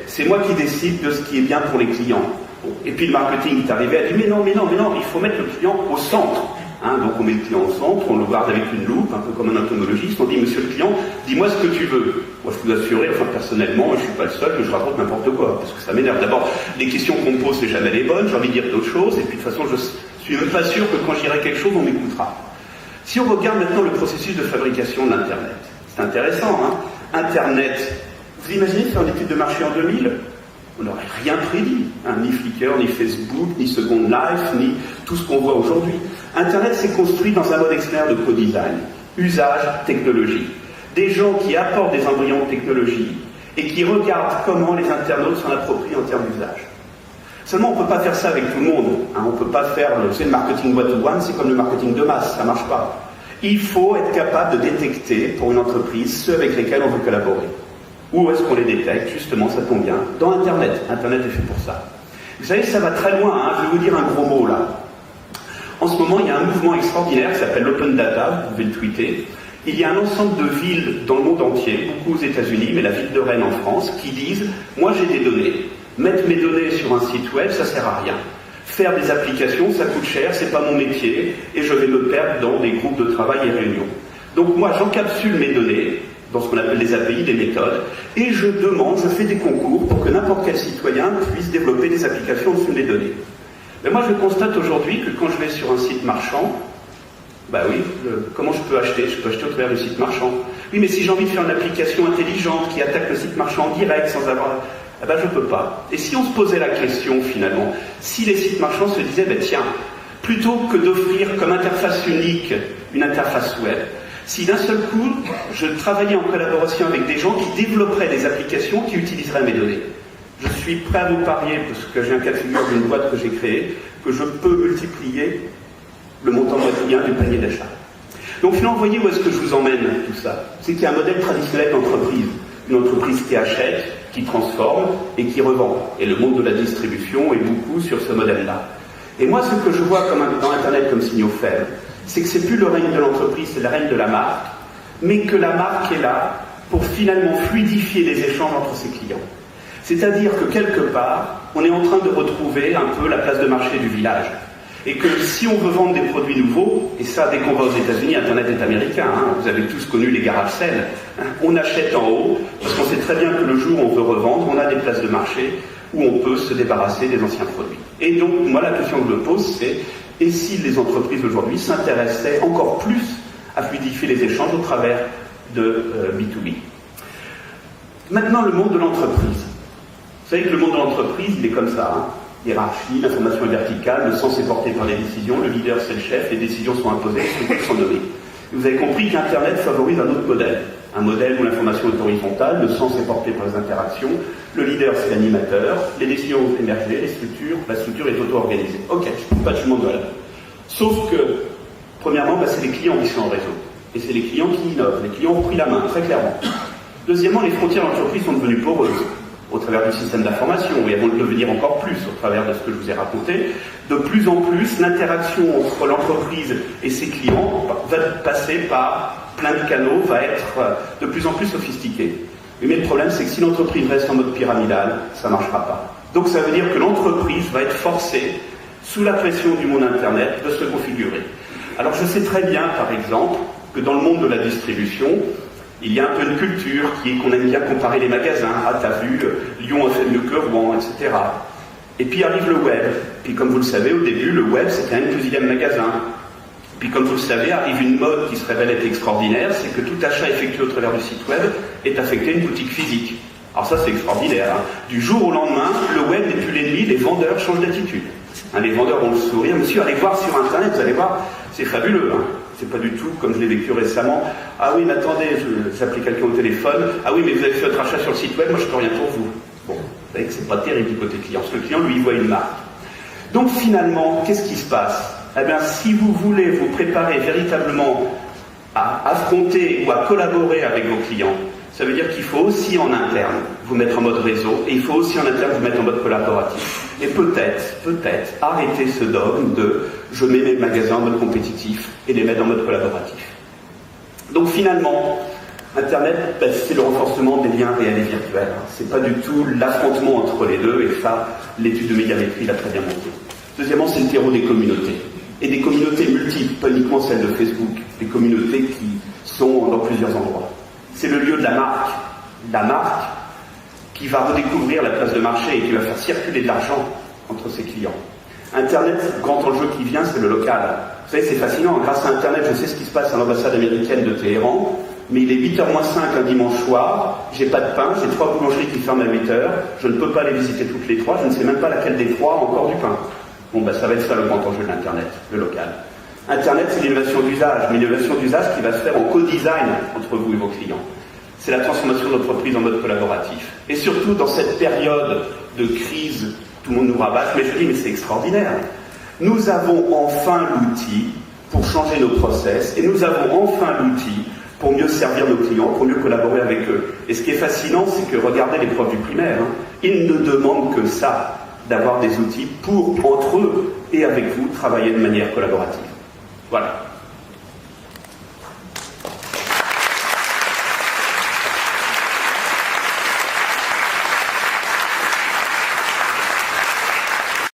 c'est moi qui décide de ce qui est bien pour les clients. Et puis le marketing est arrivé à dire mais non, il faut mettre le client au centre. Donc on met le client au centre, on le regarde avec une loupe, un peu comme un entomologiste, on dit monsieur le client, dis-moi ce que tu veux. Moi je peux vous assurer, personnellement, je ne suis pas le seul, que je raconte n'importe quoi, parce que ça m'énerve. D'abord, les questions qu'on me pose, c'est jamais les bonnes, j'ai envie de dire d'autres choses, et puis de toute façon, je suis même pas sûr que quand je dirai quelque chose, on m'écoutera. Si on regarde maintenant le processus de fabrication d'Internet, c'est intéressant, Internet, vous imaginez faire une étude de marché en 2000 ? On n'aurait rien prédit, ni Flickr, ni Facebook, ni Second Life, ni tout ce qu'on voit aujourd'hui. Internet s'est construit dans un mode externe de co-design, usage, technologie. Des gens qui apportent des embryons de technologie et qui regardent comment les internautes s'en approprient en termes d'usage. Seulement, on ne peut pas faire ça avec tout le monde. On ne peut pas faire le marketing one-to-one, c'est comme le marketing de masse, ça ne marche pas. Il faut être capable de détecter pour une entreprise ceux avec lesquels on veut collaborer. Où est-ce qu'on les détecte? Justement, ça tombe bien. Dans Internet. Internet est fait pour ça. Vous savez, ça va très loin. Je vais vous dire un gros mot là. En ce moment, il y a un mouvement extraordinaire qui s'appelle l'Open Data. Vous pouvez le tweeter. Il y a un ensemble de villes dans le monde entier, beaucoup aux États-Unis, mais la ville de Rennes en France, qui disent moi j'ai des données. Mettre mes données sur un site web, ça sert à rien. Faire des applications, ça coûte cher, c'est pas mon métier, et je vais me perdre dans des groupes de travail et réunions. Donc moi, j'encapsule mes données dans ce qu'on appelle des API, des méthodes, et je fais des concours pour que n'importe quel citoyen puisse développer des applications sur les données. Mais moi, je constate aujourd'hui que quand je vais sur un site marchand, comment je peux acheter? Je peux acheter au travers du site marchand. Oui, mais si j'ai envie de faire une application intelligente qui attaque le site marchand en direct sans avoir... je ne peux pas. Et si on se posait la question, finalement, si les sites marchands se disaient, tiens, plutôt que d'offrir comme interface unique une interface web, si d'un seul coup, je travaillais en collaboration avec des gens qui développeraient des applications qui utiliseraient mes données. Je suis prêt à vous parier, parce que j'ai un cas de figure d'une boîte que j'ai créée, que je peux multiplier le montant moyen du panier d'achat. Donc finalement, vous voyez où est-ce que je vous emmène tout ça? C'est qu'il y a un modèle traditionnel d'entreprise. Une entreprise qui achète, qui transforme et qui revend. Et le monde de la distribution est beaucoup sur ce modèle-là. Et moi, ce que je vois dans Internet comme signaux faibles, c'est que c'est plus le règne de l'entreprise, c'est le règne de la marque, mais que la marque est là pour finalement fluidifier les échanges entre ses clients. C'est-à-dire que quelque part, on est en train de retrouver un peu la place de marché du village. Et que si on veut vendre des produits nouveaux, et ça, dès qu'on va aux États-Unis, Internet est américain, vous avez tous connu les garage sales, on achète en haut, parce qu'on sait très bien que le jour où on veut revendre, on a des places de marché où on peut se débarrasser des anciens produits. Et donc, moi, la question que je me pose, c'est et si les entreprises aujourd'hui s'intéressaient encore plus à fluidifier les échanges au travers de B2B. Maintenant, le monde de l'entreprise. Vous savez que le monde de l'entreprise, il est comme ça. Hiérarchie, l'information est verticale, le sens est porté par les décisions, le leader c'est le chef, les décisions sont imposées, les structures sont nommées. Vous avez compris qu'Internet favorise un autre modèle. Un modèle où l'information est horizontale, le sens est porté par les interactions, le leader c'est l'animateur, les décisions ont émergé, la structure est auto-organisée. Ok, je ne pas de jugement de valeur. Sauf que, premièrement, c'est les clients qui sont en réseau. Et c'est les clients qui innovent. Les clients ont pris la main, très clairement. Deuxièmement, les frontières d'entreprise sont devenues poreuses au travers du système d'information, et elles vont le devenir encore plus au travers de ce que je vous ai raconté. De plus en plus, l'interaction entre l'entreprise et ses clients va passer par plein de canaux, va être de plus en plus sophistiquée. Mais le problème, c'est que si l'entreprise reste en mode pyramidal, ça ne marchera pas. Donc ça veut dire que l'entreprise va être forcée, sous la pression du monde Internet, de se configurer. Alors je sais très bien, par exemple, que dans le monde de la distribution, il y a un peu une culture qui est qu'on aime bien comparer les magasins. Ah, t'as vu, Lyon a fait mieux que Rouen, etc. Et puis arrive le web. Puis comme vous le savez, au début, le web, c'était un N+1 magasin. Puis comme vous le savez, arrive une mode qui se révèle être extraordinaire, c'est que tout achat effectué au travers du site web est affecté à une boutique physique. Alors ça, c'est extraordinaire. Du jour au lendemain, le web n'est plus l'ennemi, les vendeurs changent d'attitude. Les vendeurs ont le sourire. Monsieur, allez voir sur Internet, vous allez voir, c'est fabuleux. C'est pas du tout comme je l'ai vécu récemment. Ah oui, mais attendez, j'ai appelé quelqu'un au téléphone. Ah oui, mais vous avez fait votre achat sur le site web, moi je peux rien pour vous. Bon, vous savez que c'est pas terrible du côté client, parce que le client, lui, il voit une marque. Donc finalement, qu'est-ce qui se passe? Eh bien, si vous voulez vous préparer véritablement à affronter ou à collaborer avec vos clients, ça veut dire qu'il faut aussi en interne vous mettre en mode réseau, et il faut aussi en interne vous mettre en mode collaboratif. Et peut-être, arrêter ce dogme de je mets mes magasins en mode compétitif et les mettre en mode collaboratif. Donc finalement, Internet, c'est le renforcement des liens réels et virtuels. C'est pas du tout l'affrontement entre les deux, et ça, l'étude de médiamétrie l'a très bien montré. Deuxièmement, c'est le terreau des communautés. Et des communautés multiples, pas uniquement celles de Facebook, des communautés qui sont dans plusieurs endroits. C'est le lieu de la marque qui va redécouvrir la place de marché et qui va faire circuler de l'argent entre ses clients. Internet, le grand enjeu qui vient, c'est le local. Vous savez, c'est fascinant. Grâce à Internet, je sais ce qui se passe à l'ambassade américaine de Téhéran, mais il est 8h moins 5 un dimanche soir, j'ai pas de pain, j'ai 3 boulangeries qui ferment à 8h, je ne peux pas les visiter toutes les 3, je ne sais même pas laquelle des 3 a encore du pain. Bon, ça va être ça le grand enjeu de l'Internet, le local. Internet, c'est l'innovation d'usage, mais l'innovation d'usage qui va se faire en co-design entre vous et vos clients. C'est la transformation de l'entreprise en mode collaboratif. Et surtout, dans cette période de crise, tout le monde nous rabâche, mais je dis, mais c'est extraordinaire. Nous avons enfin l'outil pour changer nos process, et nous avons enfin l'outil pour mieux servir nos clients, pour mieux collaborer avec eux. Et ce qui est fascinant, c'est que, regardez les profs du primaire, ils ne demandent que ça, d'avoir des outils pour, entre eux et avec vous, travailler de manière collaborative. Voilà.